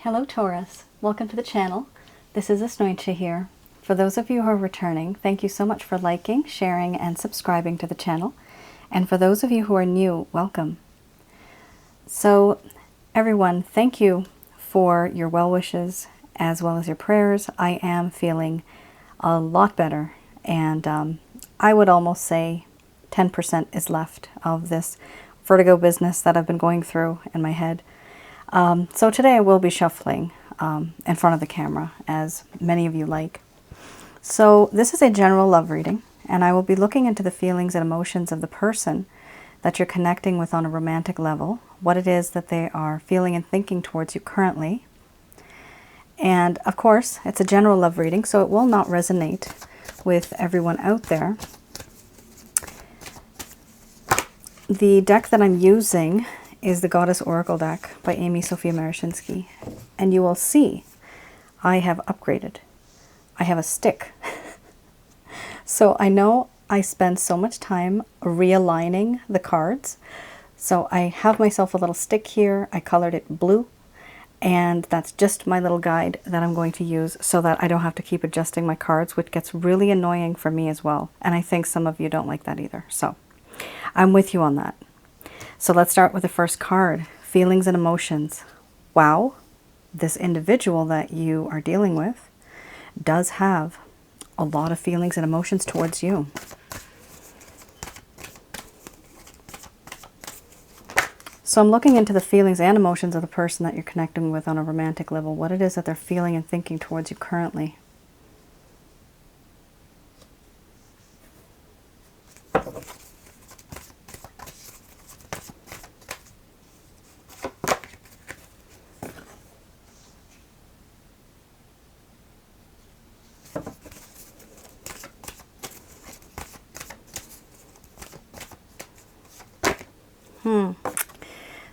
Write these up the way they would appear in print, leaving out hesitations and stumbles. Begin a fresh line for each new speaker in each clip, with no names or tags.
Hello Taurus, welcome to the channel. This is Asnointia here. For those of you who are returning, thank you so much for liking, sharing, and subscribing to the channel. And for those of you who are new, welcome. So everyone, thank you for your well wishes as well as your prayers. I am feeling a lot better, and I would almost say 10% is left of this vertigo business that I've been going through in my head. So today I will be shuffling in front of the camera, as many of you like. So this is a general love reading, and I will be looking into the feelings and emotions of the person that you're connecting with on a romantic level, what it is that they are feeling and thinking towards you currently. And of course, it's a general love reading, so it will not resonate with everyone out there. The deck that I'm using is the Goddess Oracle deck by Amy Sophia Marashinsky. And you will see I have upgraded. I have a stick. So I know I spend so much time realigning the cards. So I have myself a little stick here. I colored it blue. And that's just my little guide that I'm going to use so that I don't have to keep adjusting my cards, which gets really annoying for me as well. And I think some of you don't like that either. So I'm with you on that. So let's start with the first card, feelings and emotions. Wow, this individual that you are dealing with does have a lot of feelings and emotions towards you. So I'm looking into the feelings and emotions of the person that you're connecting with on a romantic level, what it is that they're feeling and thinking towards you currently.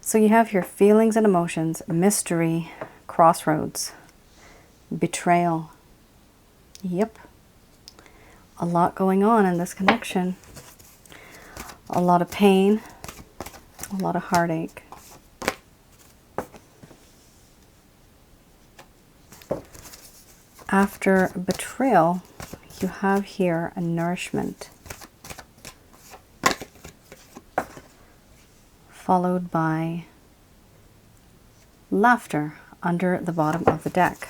So you have your feelings and emotions, mystery, crossroads, betrayal. Yep. A lot going on in this connection. A lot of pain, a lot of heartache. After betrayal, you have here a nourishment, followed by laughter under the bottom of the deck.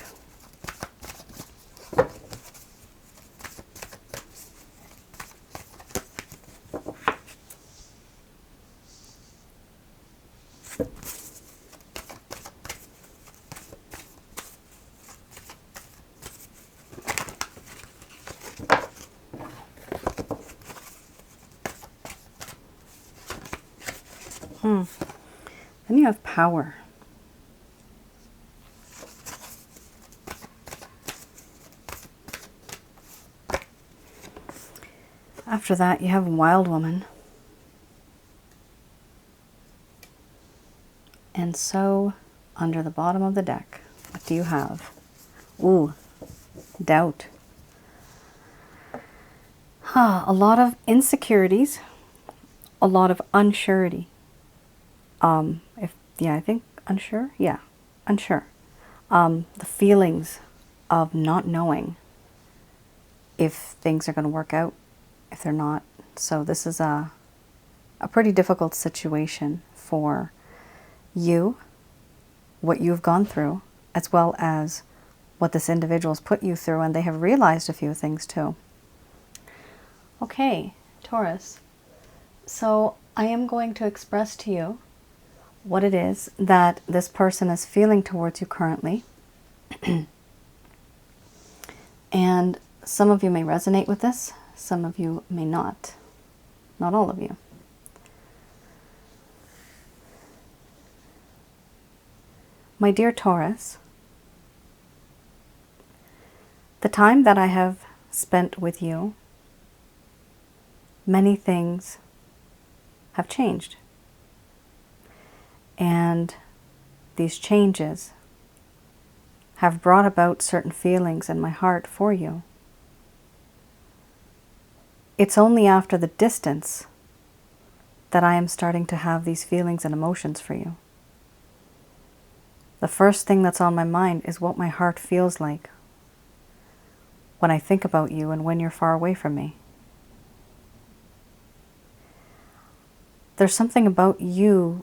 Then you have power. After that, you have Wild Woman. And so, under the bottom of the deck, what do you have? Ooh, doubt. A lot of insecurities, a lot of unsurety. I think unsure. Yeah, unsure. The feelings of not knowing if things are going to work out, if they're not. So this is a pretty difficult situation for you, what you've gone through, as well as what this individual's put you through, and they have realized a few things too. Okay, Taurus. So I am going to express to you what it is that this person is feeling towards you currently. And some of you may resonate with this, some of you may not. Not all of you. My dear Taurus, the time that I have spent with you, many things have changed. And these changes have brought about certain feelings in my heart for you. It's only after the distance that I am starting to have these feelings and emotions for you. The first thing that's on my mind is what my heart feels like when I think about you and when you're far away from me. There's something about you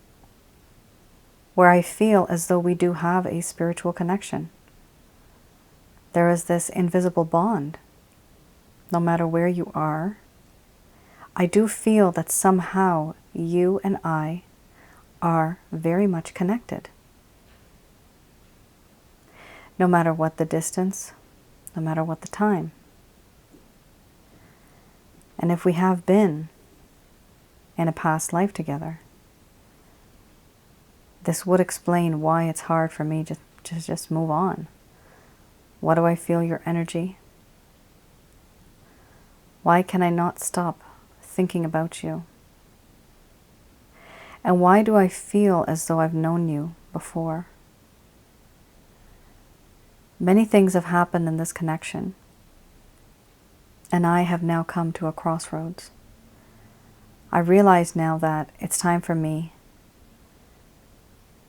where I feel as though we do have a spiritual connection. There is this invisible bond. No matter where you are, I do feel that somehow you and I are very much connected. No matter what the distance, no matter what the time. And if we have been in a past life together, this would explain why it's hard for me to just move on. Why do I feel your energy? Why can I not stop thinking about you? And why do I feel as though I've known you before? Many things have happened in this connection, and I have now come to a crossroads. I realize now that it's time for me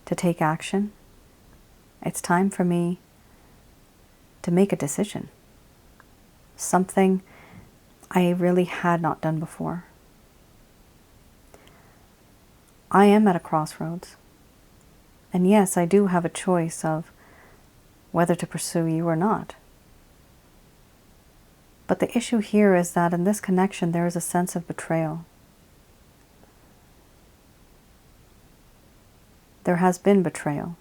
to take action. It's time for me to make a decision. Something I really had not done before. I am at a crossroads. And yes, I do have a choice of whether to pursue you or not. But the issue here is that in this connection there is a sense of betrayal. There has been betrayal.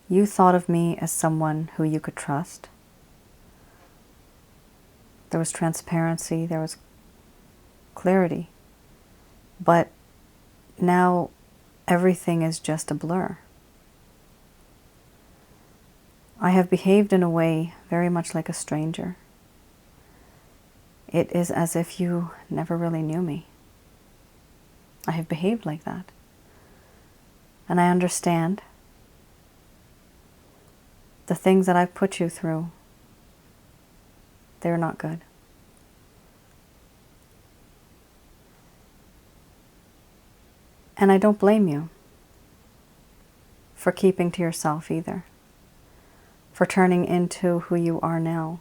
You thought of me as someone who you could trust. There was transparency, there was clarity. But now everything is just a blur. I have behaved in a way very much like a stranger. It is as if you never really knew me. I have behaved like that. And I understand the things that I've put you through. They're not good. And I don't blame you for keeping to yourself either, for turning into who you are now.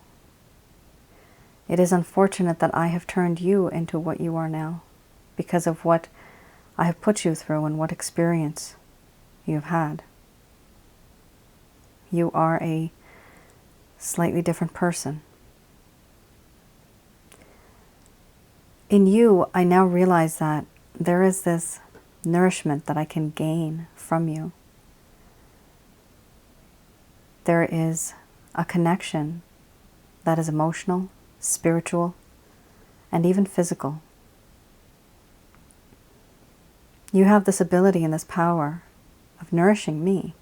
It is unfortunate that I have turned you into what you are now because of what I have put you through and what experience you've had. You are a slightly different person. In you, I now realize that there is this nourishment that I can gain from you. There is a connection that is emotional, spiritual, and even physical. You have this ability and this power of nourishing me.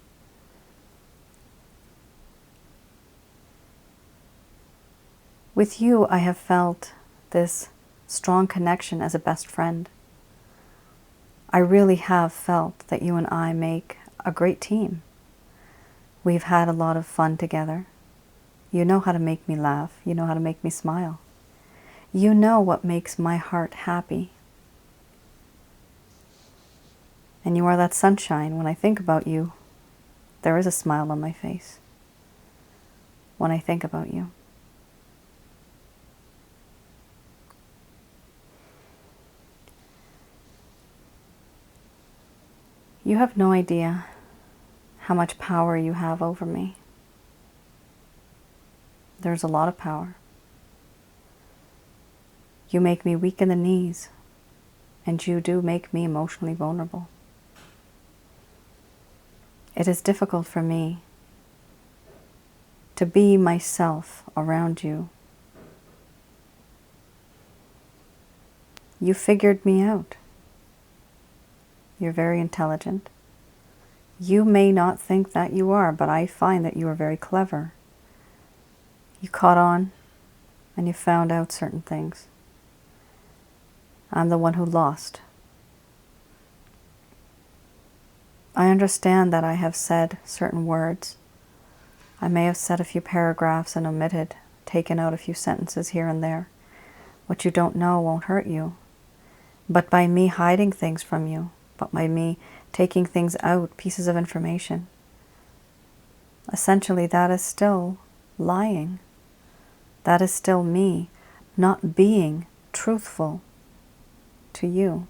With you, I have felt this strong connection as a best friend. I really have felt that you and I make a great team. We've had a lot of fun together. You know how to make me laugh. You know how to make me smile. You know what makes my heart happy. And you are that sunshine. When I think about you, there is a smile on my face when I think about you. You have no idea how much power you have over me. There's a lot of power. You make me weak in the knees, and you do make me emotionally vulnerable. It is difficult for me to be myself around you. You figured me out. You're very intelligent. You may not think that you are, but I find that you are very clever. You caught on and you found out certain things. I'm the one who lost. I understand that I have said certain words. I may have said a few paragraphs and omitted, taken out a few sentences here and there. What you don't know won't hurt you. But by me hiding things from you, but by me taking things out, pieces of information. Essentially, that is still lying. That is still me not being truthful to you.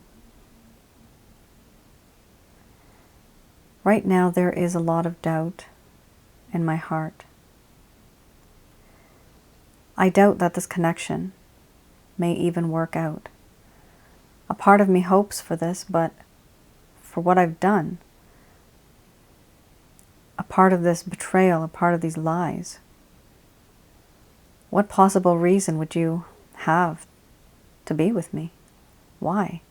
Right now, there is a lot of doubt in my heart. I doubt that this connection may even work out. A part of me hopes for this, but for what I've done, a part of this betrayal, a part of these lies, what possible reason would you have to be with me? Why?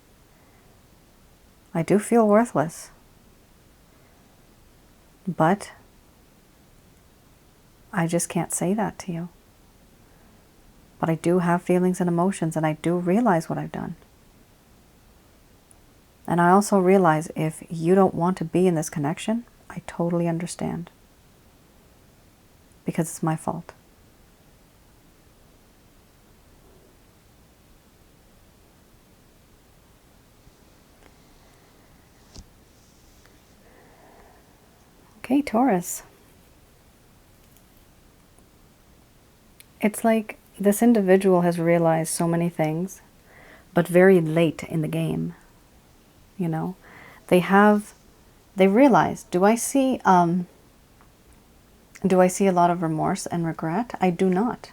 I do feel worthless. But I just can't say that to you. But I do have feelings and emotions, and I do realize what I've done. And I also realize if you don't want to be in this connection, I totally understand. Because it's my fault. Okay, Taurus. It's like this individual has realized so many things, but very late in the game. You know, they realize, do I see a lot of remorse and regret? I do not.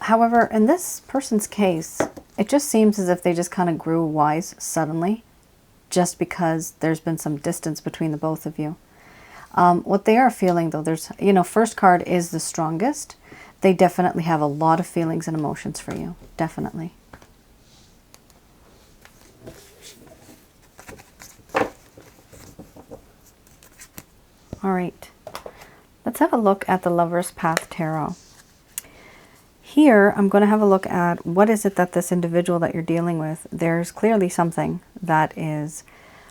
However, in this person's case, it just seems as if they just kind of grew wise suddenly, just because there's been some distance between the both of you. What they are feeling, though, first card is the strongest. They definitely have a lot of feelings and emotions for you. Definitely. All right. Let's have a look at the Lover's Path Tarot. Here, I'm going to have a look at what is it that this individual that you're dealing with, there's clearly something that is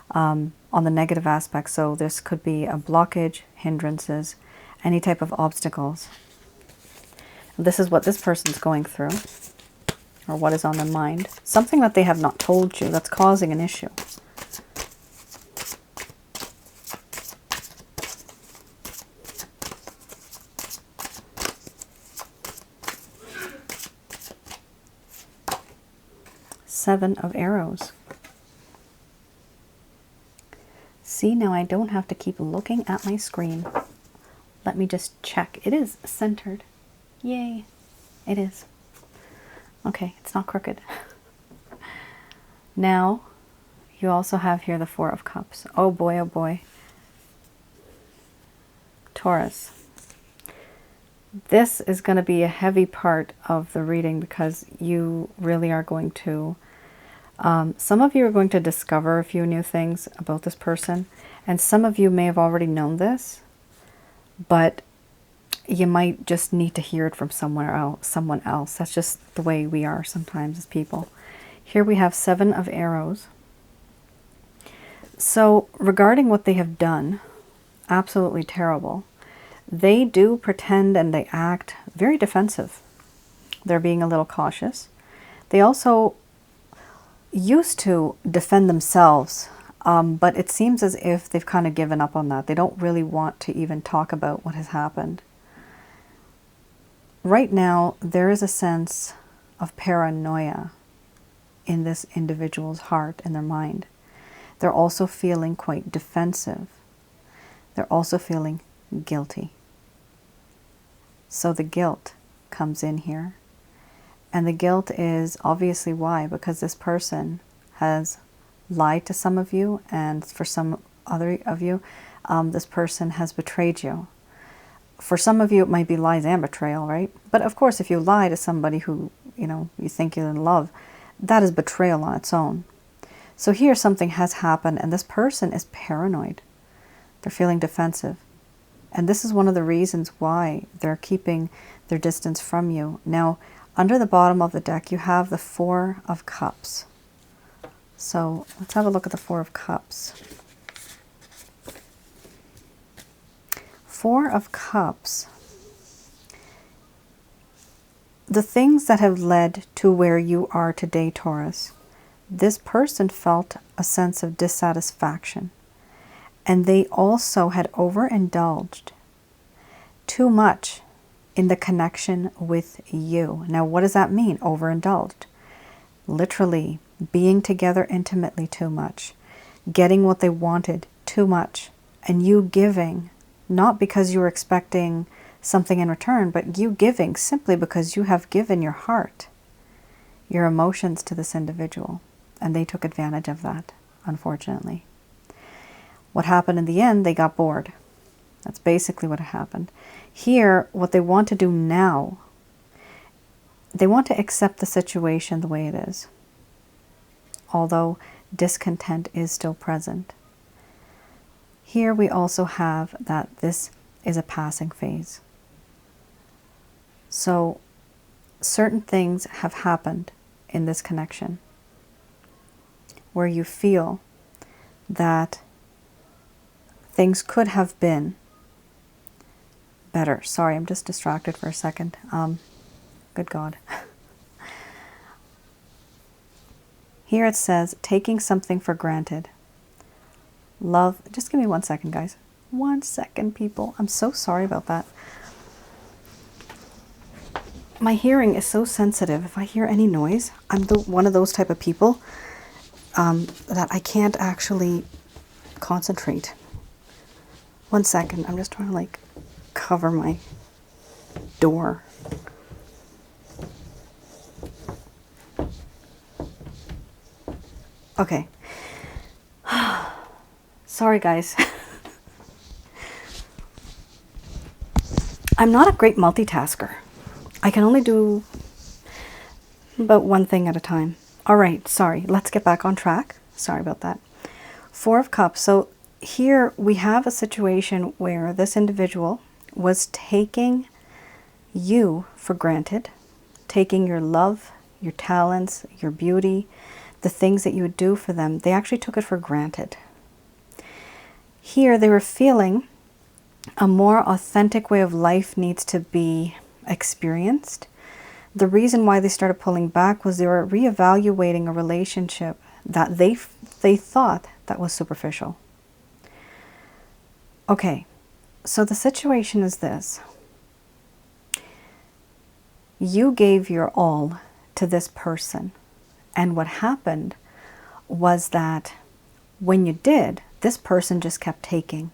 on the negative aspect. So this could be a blockage, hindrances, any type of obstacles. This is what this person's going through, or what is on their mind. Something that they have not told you that's causing an issue. Seven of Arrows. See, now I don't have to keep looking at my screen. Let me just check. It is centered. Yay. It is. Okay, it's not crooked. Now, you also have here the Four of Cups. Oh boy, oh boy. Taurus. This is going to be a heavy part of the reading because you really are going to, some of you are going to discover a few new things about this person, and some of you may have already known this, but you might just need to hear it from someone else. That's just the way we are sometimes as people. Here we have Seven of Arrows. So regarding what they have done, absolutely terrible. They do pretend and they act very defensive. They're being a little cautious. They also used to defend themselves, but it seems as if they've kind of given up on that. They don't really want to even talk about what has happened. Right now, there is a sense of paranoia in this individual's heart and their mind. They're also feeling quite defensive. They're also feeling guilty. So the guilt comes in here. And the guilt is obviously why? Because this person has lied to some of you, and for some other of you, this person has betrayed you. For some of you, it might be lies and betrayal, right? But of course, if you lie to somebody who, you think you're in love, that is betrayal on its own. So here something has happened, and this person is paranoid. They're feeling defensive. And this is one of the reasons why they're keeping their distance from you. Now, under the bottom of the deck, you have the Four of Cups. So let's have a look at the Four of Cups. Four of Cups. The things that have led to where you are today, Taurus, this person felt a sense of dissatisfaction, and they also had overindulged too much in the connection with you. Now, what does that mean, overindulged? Literally, being together intimately too much, getting what they wanted too much, and you giving, not because you were expecting something in return, but you giving simply because you have given your heart, your emotions to this individual, and they took advantage of that, unfortunately. What happened in the end, they got bored. That's basically what happened. Here, what they want to do now, they want to accept the situation the way it is, although discontent is still present. Here we also have that this is a passing phase. So certain things have happened in this connection where you feel that things could have been better. Sorry, I'm just distracted for a second. Good God. Here it says, taking something for granted. Love, just give me 1 second, guys. 1 second, people. I'm so sorry about that. My hearing is so sensitive. If I hear any noise, I'm one of those type of people that I can't actually concentrate. 1 second. I'm just trying to like cover my door. Okay. Sorry, guys. I'm not a great multitasker. I can only do about one thing at a time. All right, sorry. Let's get back on track. Sorry about that. 4 of Cups. So here we have a situation where this individual was taking you for granted, taking your love, your talents, your beauty, the things that you would do for them. They actually took it for granted. Here they were feeling a more authentic way of life needs to be experienced. The reason why they started pulling back was they were reevaluating a relationship that they thought that was superficial. Okay, so the situation is this. You gave your all to this person, and what happened was that when you did, this person just kept taking.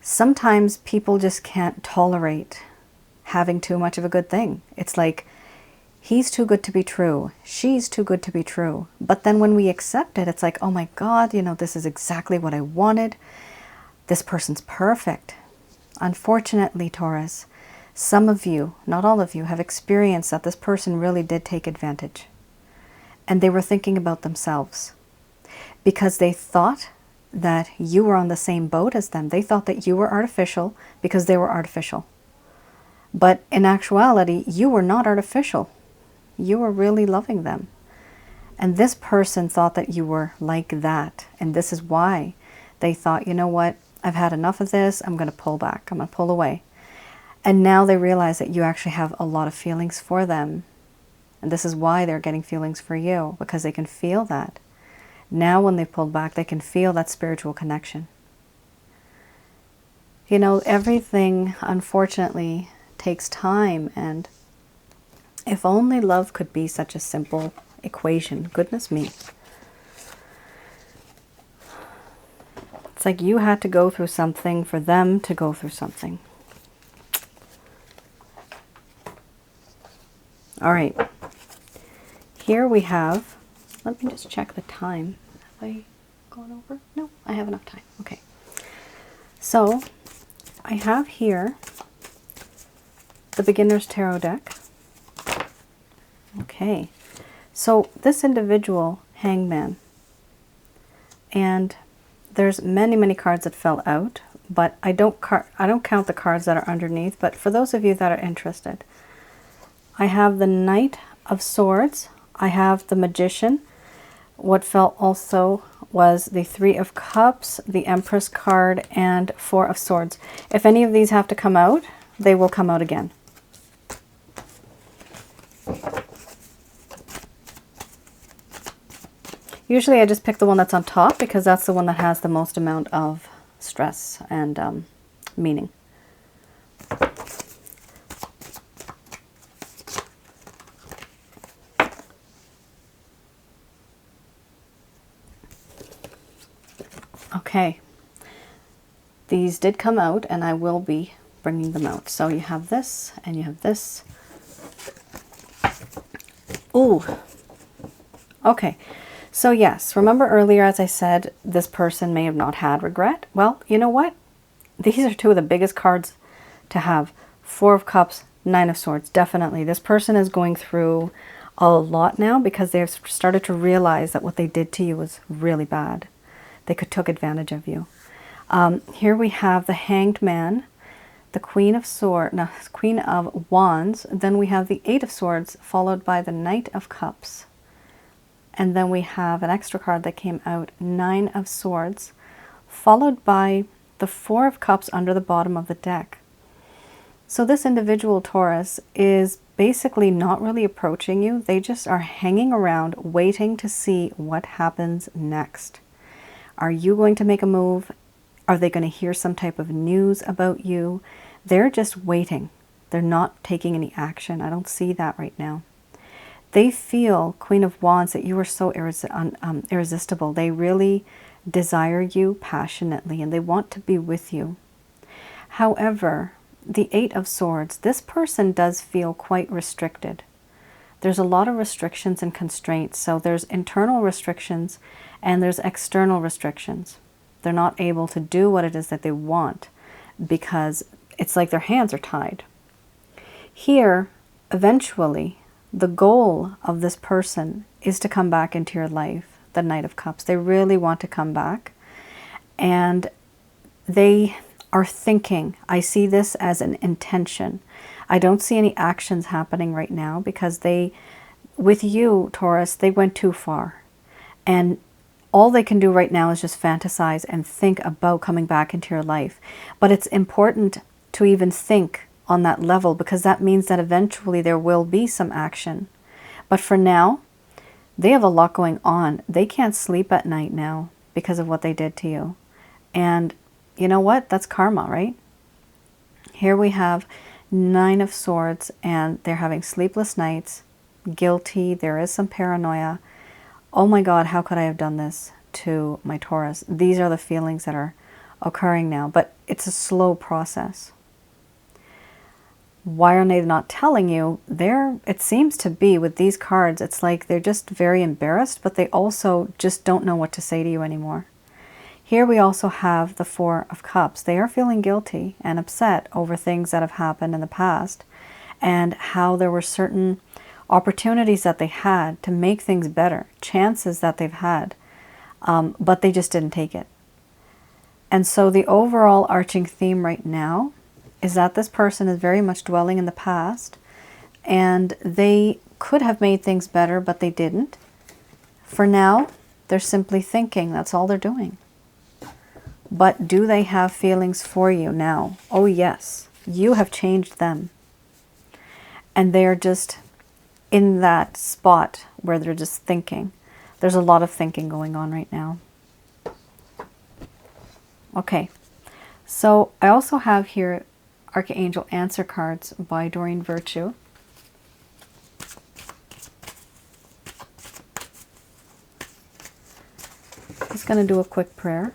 Sometimes people just can't tolerate having too much of a good thing. It's like, he's too good to be true. She's too good to be true. But then when we accept it, it's like, oh my God, you know, this is exactly what I wanted. This person's perfect. Unfortunately, Taurus, some of you, not all of you, have experienced that this person really did take advantage. And they were thinking about themselves because they thought that you were on the same boat as them. They thought that you were artificial because they were artificial. But in actuality, you were not artificial. You were really loving them. And this person thought that you were like that. And this is why they thought, you know what, I've had enough of this. I'm going to pull back. I'm going to pull away. And now they realize that you actually have a lot of feelings for them. And this is why they're getting feelings for you, because they can feel that. Now when they pulled back, they can feel that spiritual connection. You know, everything, unfortunately, takes time. And if only love could be such a simple equation. Goodness me. It's like you had to go through something for them to go through something. All right. Here we have, let me just check the time. Have I gone over? No, I have enough time. Okay. So I have here the Beginner's Tarot deck. Okay. So this individual, Hangman, and there's many, many cards that fell out, but I don't count the cards that are underneath, but for those of you that are interested, I have the Knight of Swords, I have the Magician. What fell also was the Three of Cups, the Empress card, and Four of Swords. If any of these have to come out, they will come out again. Usually I just pick the one that's on top because that's the one that has the most amount of stress and meaning. Okay, these did come out and I will be bringing them out. So you have this and you have this. Ooh, okay. So yes, remember earlier as I said, this person may have not had regret. Well, you know what? These are two of the biggest cards to have. Four of Cups, Nine of Swords, definitely. This person is going through a lot now because they've started to realize that what they did to you was really bad. They took advantage of you. Here we have the Hanged Man, the Queen of Wands. Then we have the Eight of Swords, followed by the Knight of Cups. And then we have an extra card that came out, Nine of Swords, followed by the Four of Cups under the bottom of the deck. So this individual, Taurus, is basically not really approaching you. They just are hanging around, waiting to see what happens next. Are you going to make a move? Are they going to hear some type of news about you? They're just waiting. They're not taking any action. I don't see that right now. They feel, Queen of Wands, that you are so irresistible. They really desire you passionately and they want to be with you. However, the Eight of Swords, this person does feel quite restricted. There's a lot of restrictions and constraints. So there's internal restrictions and there's external restrictions. They're not able to do what it is that they want because it's like their hands are tied. Here, eventually, the goal of this person is to come back into your life, the Knight of Cups. They really want to come back and they are thinking. I see this as an intention. I don't see any actions happening right now because with you, Taurus, they went too far. And all they can do right now is just fantasize and think about coming back into your life. But it's important to even think on that level because that means that eventually there will be some action. But for now, they have a lot going on. They can't sleep at night now because of what they did to you. And you know what? That's karma, right? Here we have Nine of Swords and they're having sleepless nights, guilty, there is some paranoia. Oh my God, how could I have done this to my Taurus? These are the feelings that are occurring now, but it's a slow process. Why are they not telling you? It seems to be with these cards, it's like they're just very embarrassed, but they also just don't know what to say to you anymore. Here we also have the Four of Cups. They are feeling guilty and upset over things that have happened in the past and how there were certain opportunities that they had to make things better, chances that they've had, but they just didn't take it. And so the overall arching theme right now is that this person is very much dwelling in the past and they could have made things better, but they didn't. For now, they're simply thinking. That's all they're doing. But do they have feelings for you now? Oh yes, you have changed them. And they're just in that spot where they're just thinking. There's a lot of thinking going on right now. Okay, so I also have here Archangel Answer Cards by Doreen Virtue. Just going to do a quick prayer.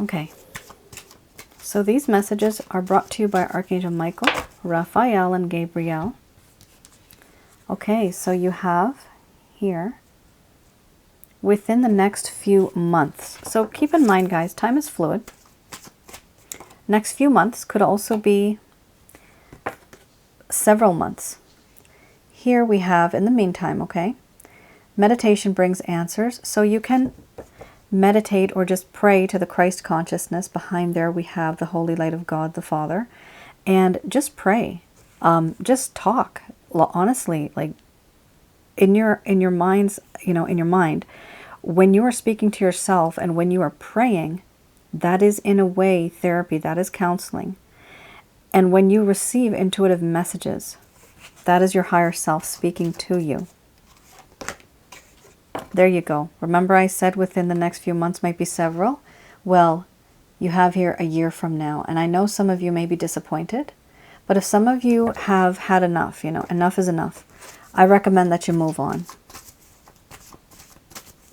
Okay, so these messages are brought to you by Archangel Michael, Raphael, and Gabriel. Okay, so you have here, within the next few months. So keep in mind, guys, time is fluid. Next few months could also be several months. Here we have, in the meantime, okay, meditation brings answers. So you can meditate or just pray to the Christ consciousness. Behind there we have the holy light of God the Father, and just pray, just talk honestly, like in your minds, in your mind, when you are speaking to yourself and when you are praying, that is in a way therapy, that is counseling. And when you receive intuitive messages, that is your higher self speaking to you. There you go. Remember I said within the next few months, might be several? Well, you have here a year from now. And I know some of you may be disappointed, but if some of you have had enough, you know, enough is enough, I recommend that you move on.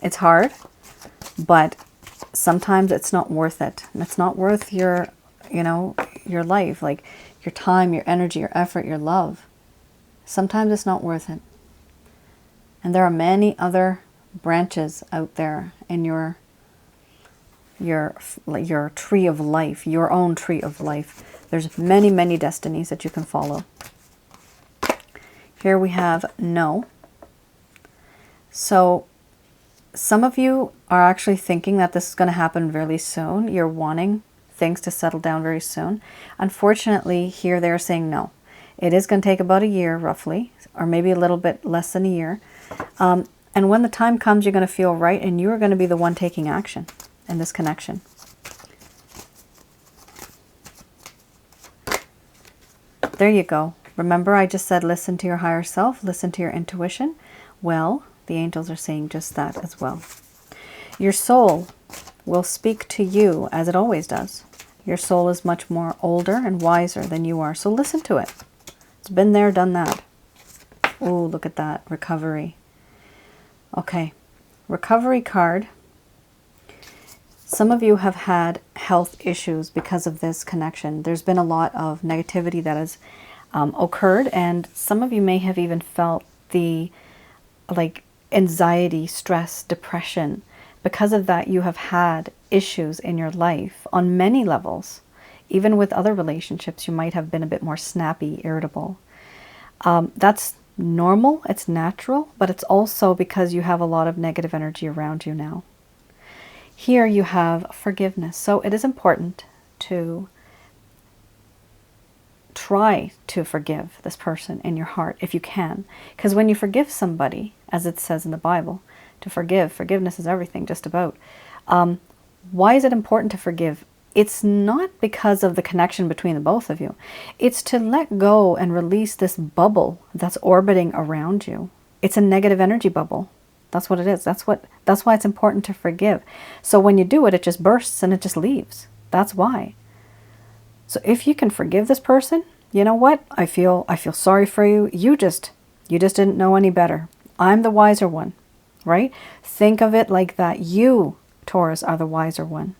It's hard, but sometimes it's not worth it. And it's not worth your, you know, your life, like your time, your energy, your effort, your love. Sometimes it's not worth it. And there are many other branches out there in your tree of life, your own tree of life. There's many, many destinies that you can follow. Here we have no. So some of you are actually thinking that this is going to happen really soon. You're wanting things to settle down very soon. Unfortunately, here they're saying no. It is going to take about a year, roughly, or maybe a little bit less than a year. And when the time comes, you're going to feel right, and you are going to be the one taking action in this connection. There you go. Remember I just said listen to your higher self, listen to your intuition. Well, the angels are saying just that as well. Your soul will speak to you as it always does. Your soul is much more older and wiser than you are, so listen to it. It's been there, done that. Oh, look at that. Recovery. Okay. Recovery card. Some of you have had health issues because of this connection. There's been a lot of negativity that has occurred, and some of you may have even felt the anxiety, stress, depression. Because of that, you have had issues in your life on many levels. Even with other relationships, you might have been a bit more snappy, irritable. That's normal, it's natural, but it's also because you have a lot of negative energy around you now. Here you have forgiveness. So it is important to try to forgive this person in your heart if you can. Because when you forgive somebody, as it says in the Bible, to forgive, forgiveness is everything, just about. Why is it important to forgive? It's not because of the connection between the both of you. It's to let go and release this bubble that's orbiting around you. It's a negative energy bubble. That's what it is. That's why it's important to forgive. So when you do it, it just bursts and it just leaves. That's why. So if you can forgive this person, you know what? I feel sorry for you. You just didn't know any better. I'm the wiser one, right? Think of it like that. You, Taurus, are the wiser one.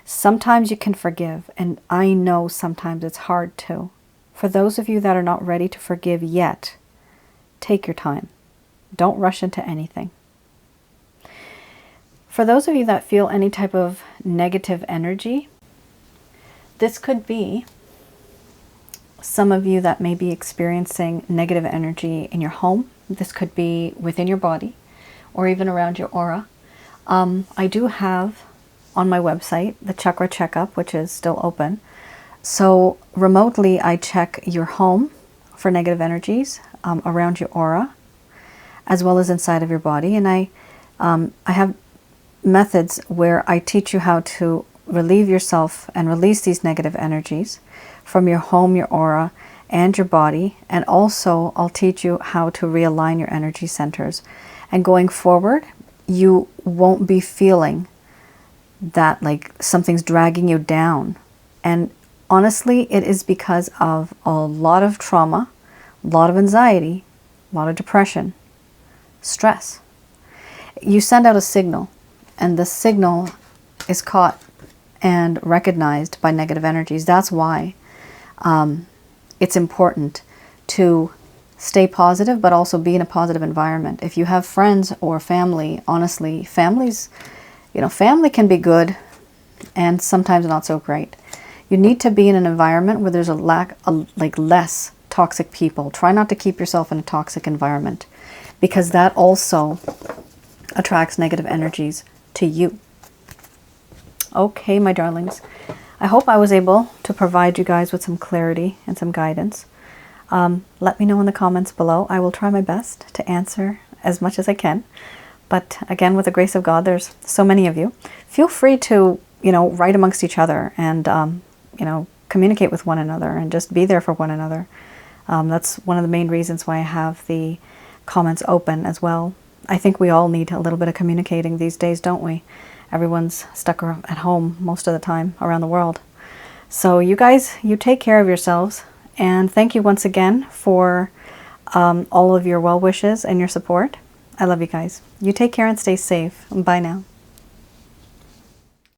Sometimes you can forgive, and I know sometimes it's hard to. For those of you that are not ready to forgive yet, take your time. Don't rush into anything. For those of you that feel any type of negative energy, this could be some of you that may be experiencing negative energy in your home. This could be within your body or even around your aura. I do have on my website the chakra checkup, which is still open. So remotely I check your home for negative energies around your aura, as well as inside of your body. And I have methods where I teach you how to relieve yourself and release these negative energies from your home, your aura, and your body. And also I'll teach you how to realign your energy centers. And going forward, you won't be feeling that like something's dragging you down. And honestly, it is because of a lot of trauma, a lot of anxiety, a lot of depression, stress. You send out a signal, and the signal is caught and recognized by negative energies. That's why it's important to stay positive, but also be in a positive environment. If you have friends or family, honestly, families, family can be good and sometimes not so great. You need to be in an environment where there's less toxic people. Try not to keep yourself in a toxic environment, because that also attracts negative energies to you. Okay, my darlings. I hope I was able to provide you guys with some clarity and some guidance. Let me know in the comments below. I will try my best to answer as much as I can. But again, with the grace of God, there's so many of you. Feel free to, write amongst each other and, communicate with one another and just be there for one another. That's one of the main reasons why I have the comments open as well. I think we all need a little bit of communicating these days, don't we? Everyone's stuck at home most of the time around the world. So you guys, you take care of yourselves, and thank you once again for all of your well wishes and your support. I love you guys. You take care and stay safe. Bye now.